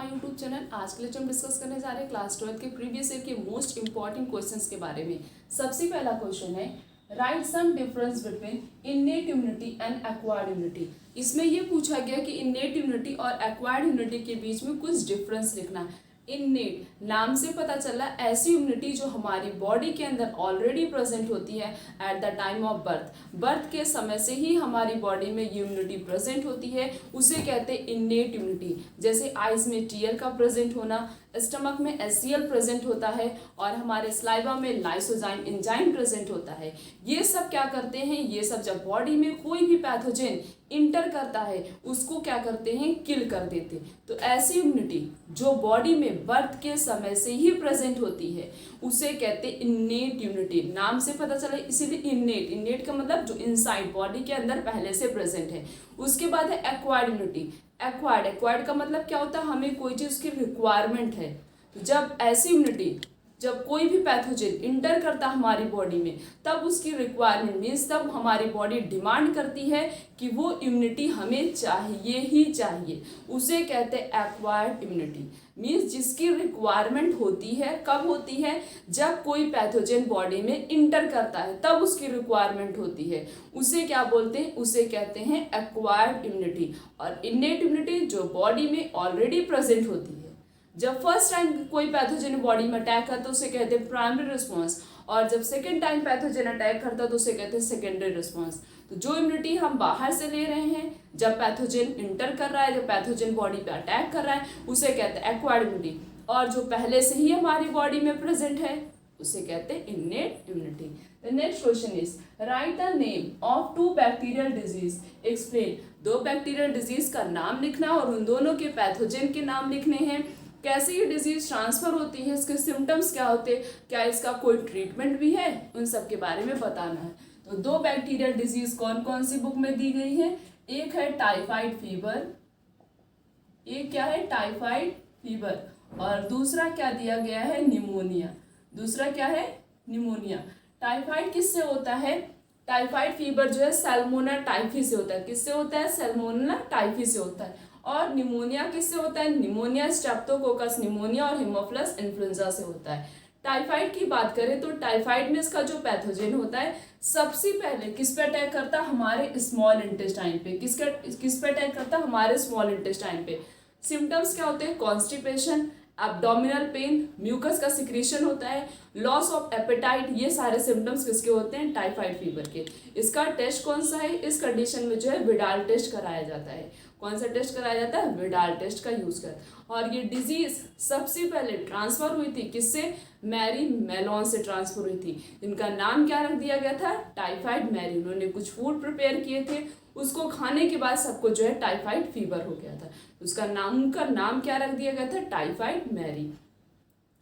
My YouTube channel. आज के लिए हम डिस्कस करने जा रहे हैं क्लास 12 के प्रीवियस ईयर के मोस्ट इंपॉर्टेंट क्वेश्चंस के बारे में। सबसे पहला क्वेश्चन है write some difference between innate immunity and acquired immunity. इसमें ये पूछा गया कि इन्नेट इम्यूनिटी और एक्वायर्ड इम्यूनिटी के बीच में कुछ डिफरेंस लिखना है। इन्नेट नाम से पता चला ऐसी इम्यूनिटी जो हमारी बॉडी के अंदर ऑलरेडी प्रेजेंट होती है at the time of birth के समय से ही हमारी बॉडी में ये इम्यूनिटी प्रेजेंट होती है, उसे कहते हैं इन्नेट इम्यूनिटी। जैसे आइज में टीएल का प्रेजेंट होना, स्टमक में एचसीएल प्रेजेंट होता है और हमारे स्लाइवा में लाइसोजाइम एंजाइम प्रेजेंट होता है। ये सब क्या करते हैं, ये सब जब बॉडी में कोई भी पैथोजन इंटर करता है उसको क्या करते हैं, किल कर देते। तो ऐसी इम्यूनिटी जो बॉडी में बर्थ के समय से ही प्रेजेंट होती है उसे कहते हैं इन्नेट इम्यूनिटी। नाम से पता चला इसीलिए इन्नेट का मतलब जो इनसाइड बॉडी के अंदर पहले से प्रेजेंट है। उसके बाद है एक्वायर्ड इम्यूनिटी। एक्वायर्ड का मतलब क्या होता है, हमें कोई चीज़ की रिक्वायरमेंट है। तो जब ऐसी इम्यूनिटी जब कोई भी पैथोजन इंटर करता हमारी बॉडी में तब उसकी रिक्वायरमेंट मीन्स तब हमारी बॉडी डिमांड करती है कि वो इम्यूनिटी हमें चाहिए ही चाहिए, उसे कहते हैं एक्वायर्ड इम्यूनिटी। मीन्स जिसकी रिक्वायरमेंट होती है, कब होती है, जब कोई पैथोजन बॉडी में इंटर करता है तब उसकी रिक्वायरमेंट होती है, उसे क्या बोलते हैं, उसे कहते हैं एक्वायर्ड इम्यूनिटी। और इन्नेट इम्यूनिटी जो बॉडी में ऑलरेडी प्रेजेंट होती है। जब फर्स्ट टाइम कोई पैथोजन बॉडी में अटैक करता है उसे कहते हैं प्राइमरी रिस्पॉन्स, और जब सेकेंड टाइम पैथोजन अटैक करता है तो उसे कहते हैं सेकेंडरी रिस्पॉन्स। तो जो इम्यूनिटी हम बाहर से ले रहे हैं जब पैथोजन इंटर कर रहा है, जब पैथोजन बॉडी पे अटैक कर रहा है उसे कहते हैं एक्वायर्ड इम्यूनिटी। और जो पहले से ही हमारी बॉडी में प्रेजेंट है उसे कहते हैं innate immunity. The next question is write the name of two bacterial disease. Explain. दो बैक्टीरियल डिजीज का नाम लिखना और उन दोनों के पैथोजन के नाम लिखने हैं। कैसे ये डिजीज ट्रांसफर होती है, इसके सिम्टम्स क्या होते हैं, क्या इसका कोई ट्रीटमेंट भी है, उन सब के बारे में बताना है। तो दो बैक्टीरियल डिजीज कौन कौन सी बुक में दी गई है, एक है टाइफाइड फीवर, एक क्या है टाइफाइड फीवर, और दूसरा क्या दिया गया है निमोनिया। दूसरा क्या है निमोनिया। टाइफाइड किससे होता है, टाइफाइड फीवर जो है सैल्मोना टाइफी से होता है। किससे होता है, सैल्मोना टाइफी से होता है। और निमोनिया किससे होता है, निमोनिया स्ट्रेप्टोकोकस निमोनिया और हिमोफिलस इन्फ्लुएंजा से होता है। टाइफाइड की बात करें तो टाइफाइड में इसका जो पैथोजन होता है सबसे पहले किस पे अटैक करता है, हमारे स्मॉल इंटेस्टाइन पे। किस पे अटैक करता है, हमारे स्मॉल इंटेस्टाइन पे। सिम्टम्स क्या होते हैं, कॉन्स्टिपेशन, एब्डोमिनल पेन, म्यूकस का सिक्रीशन होता है, लॉस ऑफ एपेटाइट। ये सारे सिम्टम्स किसके होते हैं, टाइफाइड फीवर के। इसका टेस्ट कौन सा है, इस कंडीशन में जो है विडाल टेस्ट कराया जाता है। कौन सा टेस्ट कराया जाता है, विडाल टेस्ट का यूज कर। और ये डिजीज सबसे पहले ट्रांसफर हुई थी किससे, मैरी मेलोन से ट्रांसफर हुई थी। इनका नाम क्या रख दिया गया था, टाइफाइड मैरी। उन्होंने कुछ फूड प्रिपेयर किए थे, उसको खाने के बाद सबको जो है टाइफाइड फीवर हो गया था। उसका नाम क्या रख दिया गया था, टाइफाइड मैरी।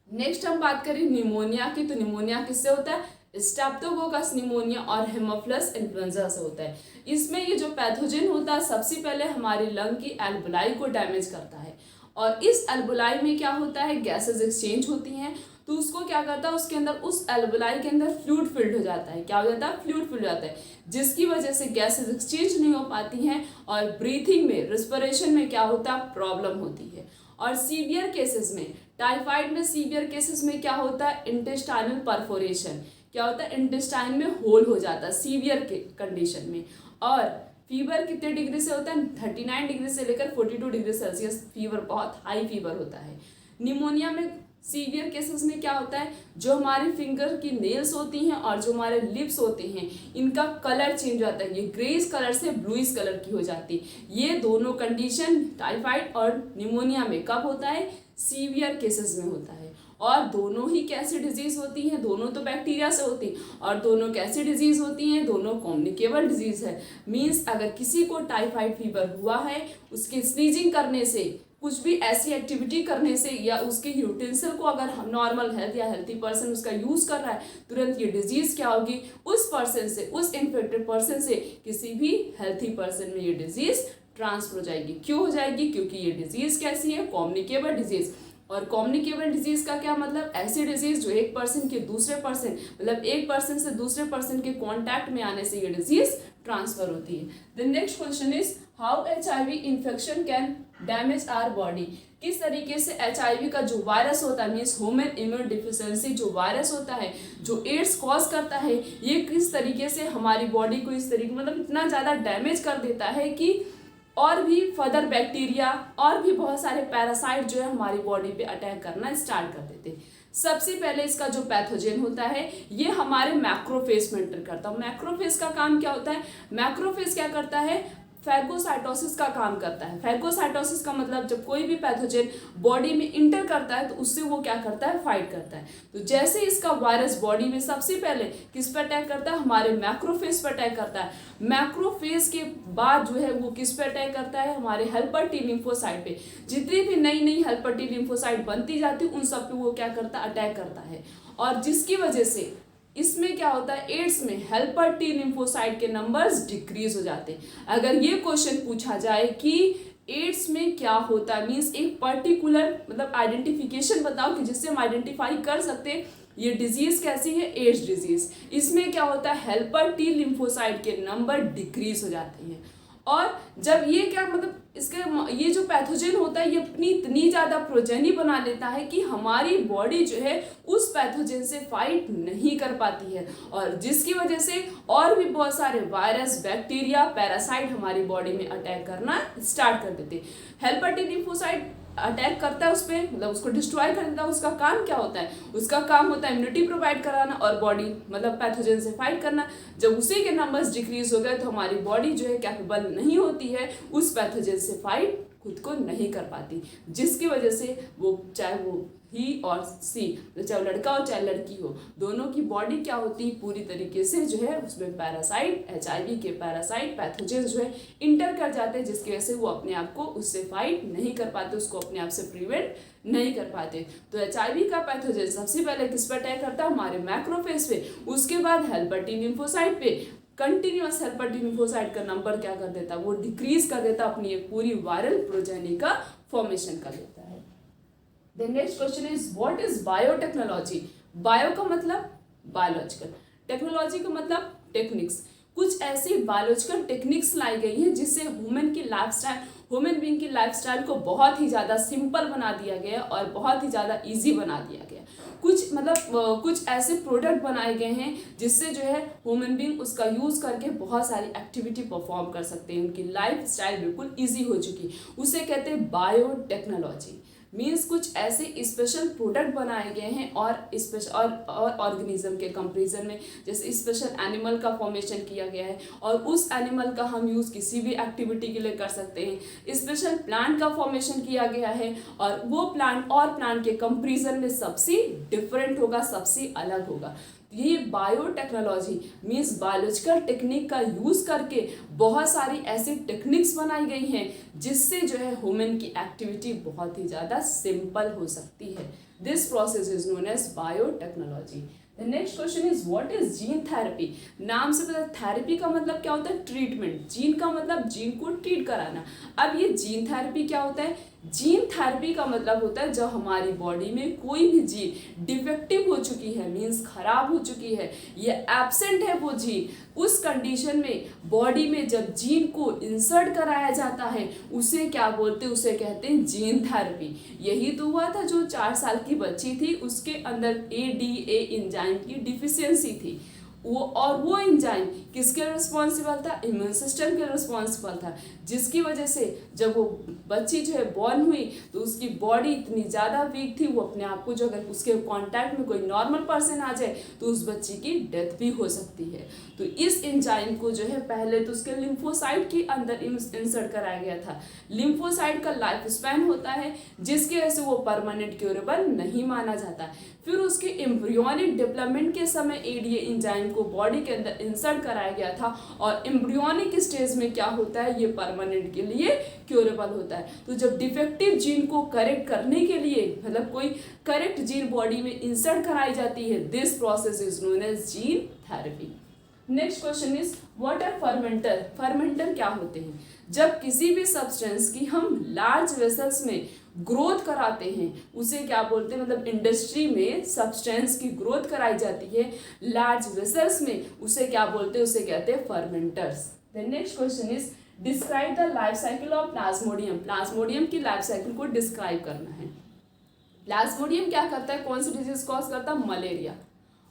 नेक्स्ट हम बात करें निमोनिया की। तो निमोनिया किससे होता है, स्ट्रेप्टोकोकस निमोनिया और हिमोफिलस इन्फ्लुएंजा से होता है। इसमें ये जो पैथोजन होता है सबसे पहले हमारी लंग की एल्बुलाई को डैमेज करता है, और इस एल्बुलाई में क्या होता है, गैसेस एक्सचेंज होती हैं। तो उसको क्या करता है, उसके अंदर उस एल्बुलाई के अंदर फ्लूइड फिल्ड हो जाता है। क्या हो जाता है, फ्लूइड फिल्ड हो जाता है, जिसकी वजह से गैसेस एक्सचेंज नहीं हो पाती हैं और ब्रीथिंग में, रिस्पिरेशन में क्या होता है, प्रॉब्लम होती है। और सीवियर केसेस में, टाइफाइड में सीवियर केसेस में क्या होता है, इंटेस्टाइनल परफोरेशन। क्या होता है, इंटेस्टाइन में होल हो जाता है सीवियर के कंडीशन में। और फीवर कितने डिग्री से होता है, 39 डिग्री से लेकर 42 डिग्री सेल्सियस फीवर, बहुत हाई फीवर होता है। निमोनिया में सीवियर केसेस में क्या होता है, जो हमारी फिंगर की नेल्स होती हैं और जो हमारे लिप्स होते हैं इनका कलर चेंज होता है, ये ग्रेस कलर से ब्लूइश कलर की हो जाती है। ये दोनों कंडीशन टाइफाइड और निमोनिया में कब होता है, सीवियर केसेस में होता है। और दोनों ही कैसी डिजीज होती हैं, दोनों तो बैक्टीरिया से होती हैं, और दोनों कैसी डिजीज होती हैं, दोनों कम्युनिकेबल डिजीज है। मीन्स अगर किसी को टाइफाइड फीवर हुआ है, उसके स्नीजिंग करने से, कुछ भी ऐसी एक्टिविटी करने से, या उसके यूटेंसिल को अगर नॉर्मल हेल्थ या हेल्थी पर्सन उसका यूज कर रहा है, तुरंत ये डिजीज क्या होगी, उस पर्सन से, उस इन्फेक्टेड पर्सन से किसी भी हेल्थी पर्सन में ये डिजीज ट्रांसफर हो जाएगी। क्यों हो जाएगी, क्योंकि ये डिजीज कैसी है, कम्युनिकेबल डिजीज। और कम्युनिकेबल डिजीज का क्या मतलब, ऐसी डिजीज जो एक पर्सन के दूसरे पर्सन, मतलब एक पर्सन से दूसरे पर्सन के कांटेक्ट में आने से ये डिजीज ट्रांसफर होती है। The next question is how HIV infection can damage our body. किस तरीके से HIV का जो वायरस होता है मीन्स ह्यूमन इम्यून डिफिशियंसी जो वायरस होता है जो एड्स कॉज करता है, ये किस तरीके से हमारी बॉडी को इस तरीके मतलब इतना ज़्यादा डैमेज कर देता है कि और भी फर्दर बैक्टीरिया और भी बहुत सारे पैरासाइट जो है हमारी बॉडी पे अटैक करना स्टार्ट कर देते हैं। सबसे पहले इसका जो पैथोजन होता है ये हमारे मैक्रोफेज में एंटर करता है। मैक्रोफेज का काम क्या होता है? मैक्रोफेज क्या करता है? फैगोसाइटोसिस का काम करता है। फैगोसाइटोसिस का मतलब जब कोई भी पैथोजन बॉडी में इंटर करता है तो उससे वो क्या करता है? फाइट करता है। तो जैसे इसका वायरस बॉडी में सबसे पहले किस पर अटैक करता है? हमारे मैक्रोफेज पर अटैक करता है। मैक्रोफेज के बाद जो है वो किस पर अटैक करता है? हमारे हेल्पर टी लिम्फोसाइट पे। जितनी भी नई नई हेल्पर टी लिम्फोसाइट बनती जाती उन सब पे वो क्या करता है? अटैक करता है। और जिसकी वजह से इसमें क्या होता है? एड्स में हेल्पर टी लिम्फोसाइट के नंबर्स डिक्रीज हो जाते हैं। अगर ये क्वेश्चन पूछा जाए कि एड्स में क्या होता है मीन्स एक पर्टिकुलर मतलब आइडेंटिफिकेशन बताओ कि जिससे हम आइडेंटिफाई कर सकते हैं ये डिजीज कैसी है? AIDS disease. इसमें क्या होता है? हेल्पर टी लिम्फोसाइट के नंबर डिक्रीज हो जाते हैं। और जब ये क्या मतलब इसके ये जो पैथोजन होता है ये अपनी इतनी ज़्यादा प्रोजेनी बना लेता है कि हमारी बॉडी जो है उस पैथोजन से फाइट नहीं कर पाती है और जिसकी वजह से और भी बहुत सारे वायरस बैक्टीरिया पैरासाइट हमारी बॉडी में अटैक करना स्टार्ट कर देते हैं। हेल्पर टी लिम्फोसाइट अटैक करता है उस पर मतलब उसको डिस्ट्रॉय कर देता है। उसका काम क्या होता है? उसका काम होता है इम्यूनिटी प्रोवाइड कराना और बॉडी मतलब पैथोजन से फाइट करना। जब उसी के नंबर्स डिक्रीज हो गए तो हमारी बॉडी जो है कैपेबल नहीं होती है उस पैथोजन से फाइट खुद को नहीं कर पाती, जिसकी वजह से वो चाहे वो ही और सी चाहे लड़का हो चाहे लड़की हो दोनों की बॉडी क्या होती है पूरी तरीके से जो है उसमें पैरासाइट HIV के पैरासाइट पैथोजन जो है इंटर कर जाते हैं, जिसकी वजह से वो अपने आप को उससे फाइट नहीं कर पाते, उसको अपने आप से प्रिवेंट नहीं कर पाते। तो HIV का पैथोजन सबसे पहले किस पर अटैक करता है? हमारे मैक्रोफेज पे। उसके बाद हेल्पर टी लिम्फोसाइट पे कंटिन्यूअस हेल्पर टी लिम्फोसाइट का नंबर क्या कर देता है? वो डिक्रीज कर देता, अपनी एक पूरी वायरल प्रोजेनी का फॉर्मेशन कर देता है। The next question is what is biotechnology? Bio का मतलब बायोलॉजिकल, टेक्नोलॉजी का मतलब टेक्निक्स। कुछ ऐसी बायोलॉजिकल टेक्निक्स लाई गई हैं जिससे ह्यूमन बीइंग की लाइफस्टाइल को बहुत ही ज़्यादा सिंपल बना दिया गया और बहुत ही ज़्यादा इजी बना दिया गया। कुछ ऐसे प्रोडक्ट बनाए गए हैं जिससे जो है ह्यूमन बीइंग उसका यूज़ करके बहुत सारी एक्टिविटी परफॉर्म कर सकते हैं, उनकी लाइफ स्टाइल बिल्कुल ईजी हो चुकी। उसे कहते हैं बायोटेक्नोलॉजी। मीन्स कुछ ऐसे स्पेशल प्रोडक्ट बनाए गए हैं और ऑर्गेनिज्म के कंपेरिजन में, जैसे स्पेशल एनिमल का फॉर्मेशन किया गया है और उस एनिमल का हम यूज़ किसी भी एक्टिविटी के लिए कर सकते हैं। स्पेशल प्लांट का फॉर्मेशन किया गया है और वो प्लांट और प्लांट के कंपेरिजन में सबसे डिफरेंट होगा, सबसे अलग होगा। ये बायोटेक्नोलॉजी मीन्स बायोलॉजिकल टेक्निक का यूज़ करके बहुत सारी ऐसी टेक्निक्स बनाई गई हैं जिससे जो है ह्यूमन की एक्टिविटी बहुत ही ज़्यादा सिंपल हो सकती है। This process is known as biotechnology. The next question is what is gene therapy? नाम से पता थेरेपी का मतलब क्या होता है? ट्रीटमेंट। जीन का मतलब जीन को ट्रीट कराना। अब ये जीन थेरेपी क्या होता है? जीन थेरेपी का मतलब होता है जब हमारी बॉडी में कोई भी जीन डिफेक्टिव हो चुकी है मीन्स खराब हो चुकी है, ये एब्सेंट है वो जीन, उस कंडीशन में बॉडी में जब जीन को इंसर्ट कराया जाता है उसे क्या बोलते हैं? उसे कहते हैं जीन थेरेपी। यही तो हुआ था जो 4 साल की बच्ची थी उसके अंदर ADA एंजाइम की डिफिशियंसी थी वो एंजाइम किसके रिस्पॉन्सिबल था? इम्यून सिस्टम के रिस्पॉन्सिबल था, जिसकी वजह से जब वो बच्ची जो है बॉर्न हुई तो उसकी बॉडी इतनी ज़्यादा वीक थी वो अपने आप को जो अगर उसके कांटेक्ट में कोई नॉर्मल पर्सन आ जाए तो उस बच्ची की डेथ भी हो सकती है। तो इस एंजाइम को जो है पहले तो उसके लिम्फोसाइट के अंदर इंसर्ट कराया गया था। लिम्फोसाइट का लाइफ स्पैन होता है जिसकी वजह से वो परमानेंट क्यूरेबल नहीं माना जाता। फिर उसके एम्ब्रियोनिक डेवलपमेंट के समय ADA एंजाइम को बॉडी के अंदर इंसर्ट कराया गया था और एम्ब्रियोनिक स्टेज में क्या होता है? ये परमानेंट के लिए क्यूरेबल होता है। तो जब डिफेक्टिव जीन को करेक्ट करने के लिए मतलब कोई करेक्ट जीन बॉडी में इंसर्ट कराई जाती है, this process is known as gene therapy. Next question is what are fermenter? Fermenter क्या होते हैं? जब किसी भी सब्सटेंस की हम लार्ज वेसल्स में ग्रोथ कराते हैं उसे क्या बोलते हैं? मतलब इंडस्ट्री में सब्सटेंस की ग्रोथ कराई जाती है लार्ज वेसल्स में, उसे क्या बोलते हैं? उसे कहते हैं fermenters. The next question is describe the life cycle of Plasmodium, Plasmodium की लाइफ साइकिल को डिस्क्राइब करना है। प्लाज्मोडियम क्या करता है, कौन सी डिजीज कॉज करता है, मलेरिया,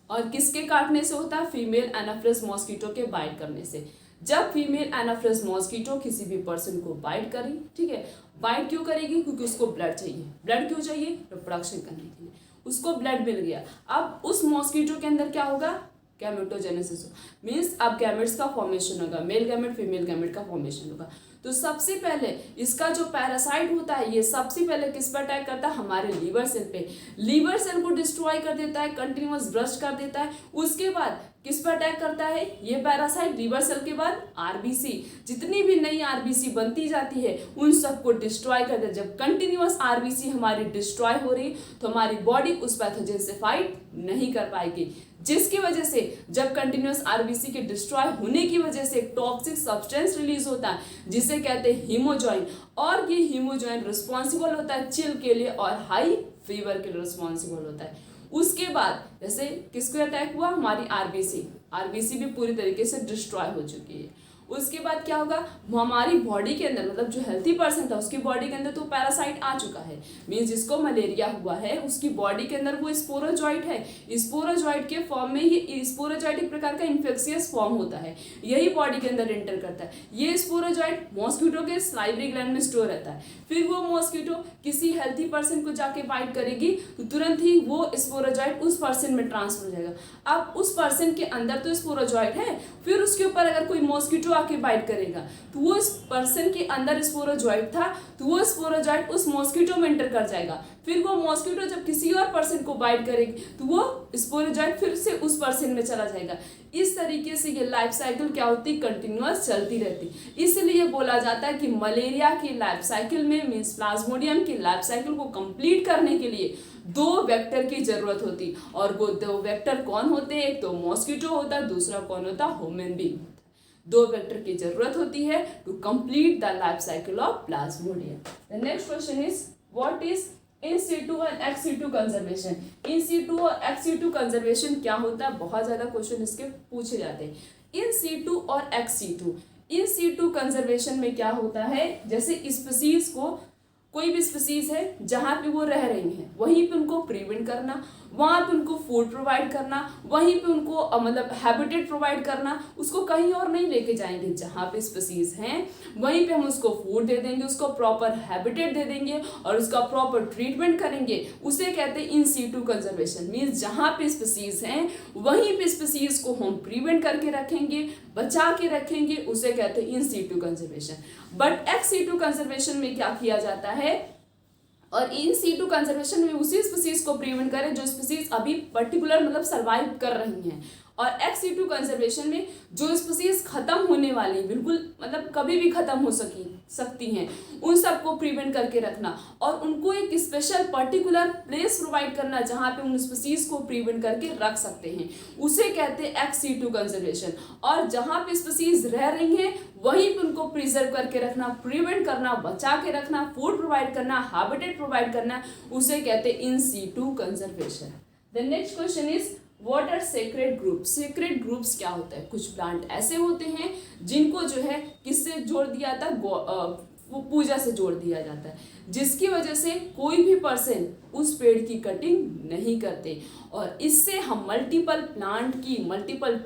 और किसके काटने से होता है, फीमेल एनाफ्लिस मॉस्किटो के बाइट करने से। जब फीमेल एनाफ्लिस मॉस्किटो किसी भी पर्सन को बाइट करी, ठीक है, बाइट क्यों करेगी, क्योंकि उसको ब्लड चाहिए। ब्लड क्यों चाहिए, रिप्रोडक्शन करने के लिए, उसको ब्लड मिल गया। अब उस मॉस्किटो के अंदर क्या होगा, गैमेटोजेनेसिस, मीन्स अब गैमेट्स का फॉर्मेशन होगा, मेल गैमेट फीमेल गैमेट का फॉर्मेशन होगा। तो सबसे पहले इसका जो पैरासाइट होता है, ये सबसे पहले किस पर अटैक करता है, हमारे लीवर सेल पे। लीवर सेल को डिस्ट्रॉय कर देता है, कंटिन्यूअस ब्रस्ट कर देता है। उसके बाद किस पर अटैक करता है ये पैरासाइट, लीवर सेल के बाद आरबीसी, जितनी भी नई आरबीसी बनती जाती है उन सबको डिस्ट्रॉय कर देता है। जब कंटिन्यूअस आरबीसी हमारी डिस्ट्रॉय हो रही तो हमारी बॉडी उस पैथोजन से फाइट नहीं कर पाएगी, जिसकी वजह से जब कंटिन्यूअस आरबीसी के डिस्ट्रॉय होने की वजह से एक टॉक्सिक सब्सटेंस रिलीज होता है जिसे कहते हैं हीमोजॉइन, और ये हीमोजॉइन रिस्पॉन्सिबल होता है चिल के लिए और हाई फीवर के लिए रिस्पॉन्सिबल होता है। उसके बाद जैसे किसको अटैक हुआ, हमारी आरबीसी, आरबीसी भी पूरी तरीके से डिस्ट्रॉय हो चुकी है। उसके बाद क्या होगा, हमारी बॉडी के अंदर, मतलब जो हेल्थी पर्सन था उसकी बॉडी के अंदर तो पैरासाइट आ चुका है, मीन्स जिसको मलेरिया हुआ है उसकी बॉडी के अंदर वो स्पोरोजॉइट है। स्पोरोजॉइट के फॉर्म में ही, स्पोरोजॉइट एक प्रकार का इन्फेक्शियस फॉर्म होता है, यही बॉडी के अंदर एंटर करता है। ये स्पोरोजॉइट मॉस्किटो के सलाइवरी ग्लैंड में स्टोर रहता है। फिर वो मॉस्किटो किसी हेल्थी पर्सन को जाके बाइट करेगी तो तुरंत ही वो स्पोरोजॉइट उस पर्सन में ट्रांसफर हो जाएगा। अब उस पर्सन के अंदर तो स्पोरोजॉइट है, फिर उसके ऊपर अगर कोई मॉस्किटो आके बाइट करेगा तो वो इस पर्सन के अंदर स्पोरोजॉइट था तो वो स्पोरोजॉइट उस मॉस्किटो में एंटर कर जाएगा। फिर वो मॉस्किटो जब किसी और पर्सन को बाइट करेगी तो वो स्पोरोजॉइट फिर से उस पर्सन में चला जाएगा। इस तरीके से ये लाइफ साइकिल क्या होती, कंटिन्यूअस चलती रहती। इसलिए बोला जाता है कि मलेरिया की लाइफ साइकिल में, मीन्स प्लाज्मोडियम की लाइफ साइकिल को कंप्लीट करने के लिए 2 वेक्टर की जरूरत होती, और वो 2 वेक्टर कौन होते हैं, एक तो मॉस्किटो होता है, दूसरा कौन होता है, ह्यूमन बीइंग। 2 वेक्टर की जरूरत होती है to complete the life cycle of plasmodium. The next question is what is in situ and ex situ conservation. In situ और एक्स सीटू कंजर्वेशन क्या होता है, बहुत ज्यादा क्वेश्चन इसके पूछे जाते हैं। इन सीटू और ex situ, in situ conservation में क्या होता है, जैसे स्पीसीज को, कोई भी स्पीसीज है जहाँ पे वो रह रही हैं वहीं पे उनको प्रिवेंट करना, वहाँ पे उनको फूड प्रोवाइड करना, वहीं पे उनको मतलब हैबिटेट प्रोवाइड करना, उसको कहीं और नहीं लेके जाएंगे, जहाँ पे स्पीसीज हैं वहीं पे हम उसको फूड दे देंगे, उसको प्रॉपर हैबिटेट दे देंगे और उसका प्रॉपर ट्रीटमेंट करेंगे, उसे कहते हैं इन सीटू कंजर्वेशन। मीन्स जहाँ पे स्पीसीज हैं वहीं पे स्पीसीज को हम प्रिवेंट करके रखेंगे, बचा के रखेंगे, उसे कहते हैं in situ conservation. But ex situ conservation में क्या किया जाता है, और इन सीटू कंजर्वेशन में उसी स्पीसीज को प्रिवेंट करें जो स्पीसीज अभी पर्टिकुलर मतलब सर्वाइव कर रही हैं, और एक्स सीटू कंजर्वेशन में जो स्पीसीज खत्म होने वाली, बिल्कुल मतलब कभी भी खत्म हो सकती हैं, उन सबको प्रिवेंट करके रखना और उनको एक स्पेशल पर्टिकुलर प्लेस प्रोवाइड करना जहाँ पे उन स्पीसीज को प्रिवेंट करके रख सकते हैं, उसे कहते हैं एक्स सीटू कंजर्वेशन। और जहाँ पे स्पीसीज रह रही हैं वहीं पे उनको प्रिजर्व करके रखना, प्रिवेंट करना, बचा के रखना, फूड प्रोवाइड करना, हैबिटेट प्रोवाइड करना, उसे कहते हैं in situ conservation. The next question is what are sacred groups. Sacred groups क्या होता है, कुछ प्लांट ऐसे होते हैं जिनको जो है किससे जोड़ दिया जाता है, वो पूजा से जोड़ दिया जाता है, जिसकी वजह से कोई भी पर्सन उस पेड़ की कटिंग नहीं करते, और इससे हम मल्टीपल प्लांट की, मल्टीपल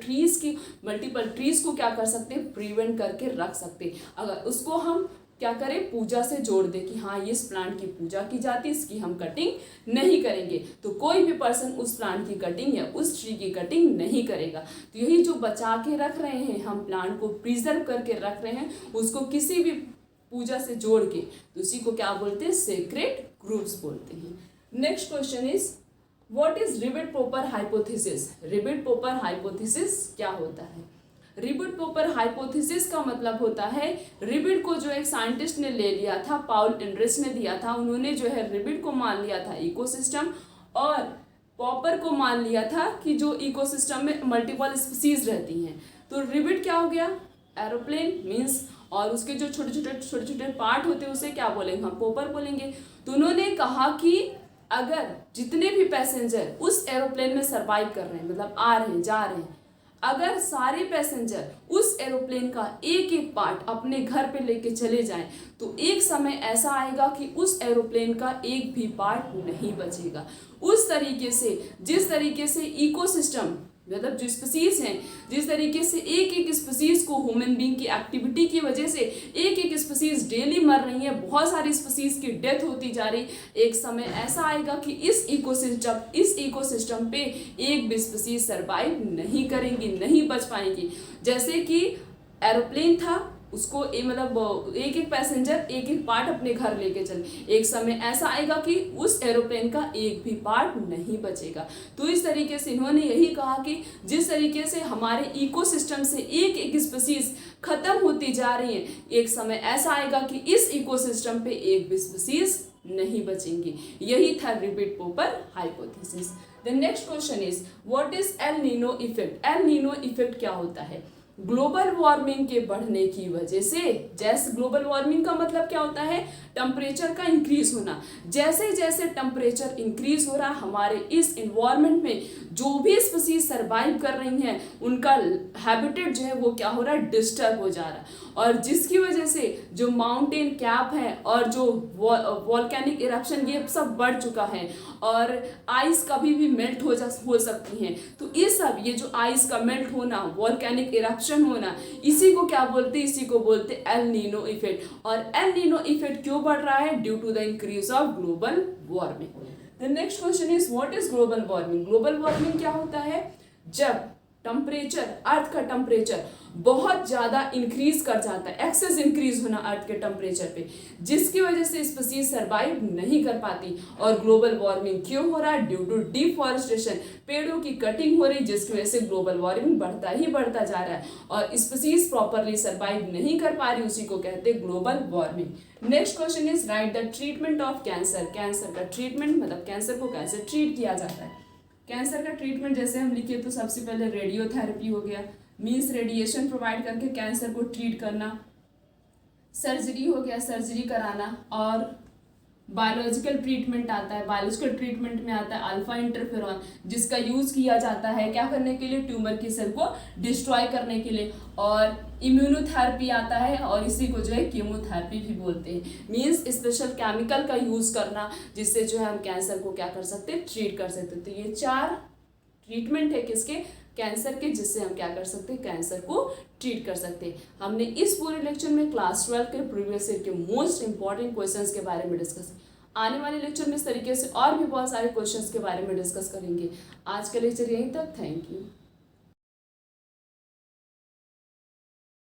ट्रीज को क्या कर सकते हैं, प्रिवेंट करके रख सकते। अगर उसको हम क्या करें, पूजा से जोड़ दे कि हाँ ये इस प्लांट की पूजा की जाती है, इसकी हम कटिंग नहीं करेंगे, तो कोई भी पर्सन उस प्लांट की कटिंग या उस ट्री की कटिंग नहीं करेगा। तो यही जो बचा के रख रहे हैं, हम प्लांट को प्रिजर्व करके रख रहे हैं, उसको किसी भी पूजा से जोड़ के, तो उसी को क्या बोलते हैं, सेक्रेड ग्रुप्स बोलते हैं। Next question is what is रिबिट पोपर हाइपोथेसिस। रिबिट पोपर हाइपोथेसिस क्या होता है। रिबिट पोपर हाइपोथेसिस का मतलब होता है, रिबिट को जो एक साइंटिस्ट ने ले लिया था, पाउल एंड्रिस ने दिया था, उन्होंने जो है रिबिट को मान लिया था इकोसिस्टम, और पॉपर को मान लिया था कि जो इकोसिस्टम में मल्टीपल स्पीसीज रहती हैं। तो रिबिट क्या हो गया, एरोप्लेन मीन्स, और उसके जो छोटे छोटे पार्ट होते हैं उसे क्या बोलेंगे, हम पोपर बोलेंगे। तो उन्होंने कहा कि अगर जितने भी पैसेंजर उस एरोप्लेन में सर्वाइव कर रहे हैं, मतलब आ रहे हैं जा रहे हैं, अगर सारे पैसेंजर उस एरोप्लेन का एक एक पार्ट अपने घर पे लेके चले जाएं तो एक समय ऐसा आएगा कि उस एरोप्लेन का एक भी पार्ट नहीं बचेगा। उस तरीके से जिस तरीके से इकोसिस्टम मतलब जो स्पीसीज हैं, जिस तरीके से एक एक स्पीसीज को ह्यूमन बीइंग की एक्टिविटी की वजह से एक एक स्पीसीज डेली मर रही है, बहुत सारी स्पीसीज की डेथ होती जा रही, एक समय ऐसा आएगा कि इस इकोसिस्टम पे एक भी स्पीसीज सर्वाइव नहीं करेंगी, नहीं बच पाएंगी। जैसे कि एरोप्लेन था, उसको मतलब एक एक पैसेंजर एक एक पार्ट अपने घर लेके चले, एक समय ऐसा आएगा कि उस एरोप्लेन का एक भी पार्ट नहीं बचेगा। तो इस तरीके से इन्होंने यही कहा कि जिस तरीके से हमारे इकोसिस्टम से एक एक स्पीसीज खत्म होती जा रही है, एक समय ऐसा आएगा कि इस इकोसिस्टम पे एक भी स्पीसीज नहीं बचेंगी। यही था रिपीट पोपर hypothesis. The next question is what is L Nino effect. L Nino effect क्या होता है? ग्लोबल वार्मिंग के बढ़ने की वजह से, जैसे ग्लोबल वार्मिंग का मतलब क्या होता है? टेम्परेचर का इंक्रीज होना। जैसे जैसे टेम्परेचर इंक्रीज हो रहा है, हमारे इस इन्वायरमेंट में जो भी स्पीसीज सर्वाइव कर रही हैं उनका हैबिटेट जो है वो क्या हो रहा है? डिस्टर्ब हो जा रहा है। और जिसकी वजह से जो माउंटेन कैप है और जो वॉल्केनिक इरप्शन ये सब बढ़ चुका है और आइस कभी भी मेल्ट हो सकती हैं। तो ये जो आइस का मेल्ट होना, वॉल्केनिक इरप्शन होना, इसी को क्या बोलते हैं? इसी को बोलते हैं एल नीनो इफेक्ट। और एल नीनो इफेक्ट क्यों बढ़ रहा है? Due to the increase of global warming. The next question is what is global warming. Global warming क्या होता है? जब टेम्परेचर, अर्थ का टेम्परेचर बहुत ज़्यादा इंक्रीज कर जाता है, एक्सेस इंक्रीज होना अर्थ के टेम्परेचर पे, जिसकी वजह से स्पीसीज सर्वाइव नहीं कर पाती। और ग्लोबल वार्मिंग क्यों हो रहा है? ड्यू टू डिफॉरेस्टेशन, पेड़ों की कटिंग हो रही, जिसकी वजह से ग्लोबल वार्मिंग बढ़ता ही बढ़ता जा रहा है और स्पीसीज प्रॉपरली सर्वाइव नहीं कर पा रही, उसी को कहते हैं global warming. Next question is write the treatment of cancer. Cancer का ट्रीटमेंट मतलब कैंसर को कैसे ट्रीट किया जाता है। कैंसर का ट्रीटमेंट जैसे हम लिखे तो सबसे पहले रेडियोथेरेपी हो गया, मीन्स रेडिएशन प्रोवाइड करके कैंसर को ट्रीट करना। सर्जरी हो गया, सर्जरी कराना। और बायोलॉजिकल ट्रीटमेंट आता है, बायोलॉजिकल ट्रीटमेंट में आता है अल्फा इंटरफेरॉन, जिसका यूज किया जाता है क्या करने के लिए? ट्यूमर की सेल को डिस्ट्रॉय करने के लिए। और इम्यूनोथेरेपी आता है और इसी को जो है कीमोथेरेपी भी बोलते हैं, मीन्स स्पेशल केमिकल का यूज करना, जिससे जो है हम कैंसर को क्या कर सकते हैं? ट्रीट कर सकते हैं। तो ये 4 ट्रीटमेंट है किसके? कैंसर के, जिससे हम क्या कर सकते हैं? कैंसर को ट्रीट कर सकते हैं। हमने इस पूरे लेक्चर में क्लास 12 के प्रीवियस ईयर के मोस्ट इंपॉर्टेंट क्वेश्चंस के बारे में डिस्कस, आने वाले लेक्चर में इस तरीके से और भी बहुत सारे क्वेश्चंस के बारे में डिस्कस करेंगे। आज का लेक्चर यहीं तक। Thank you.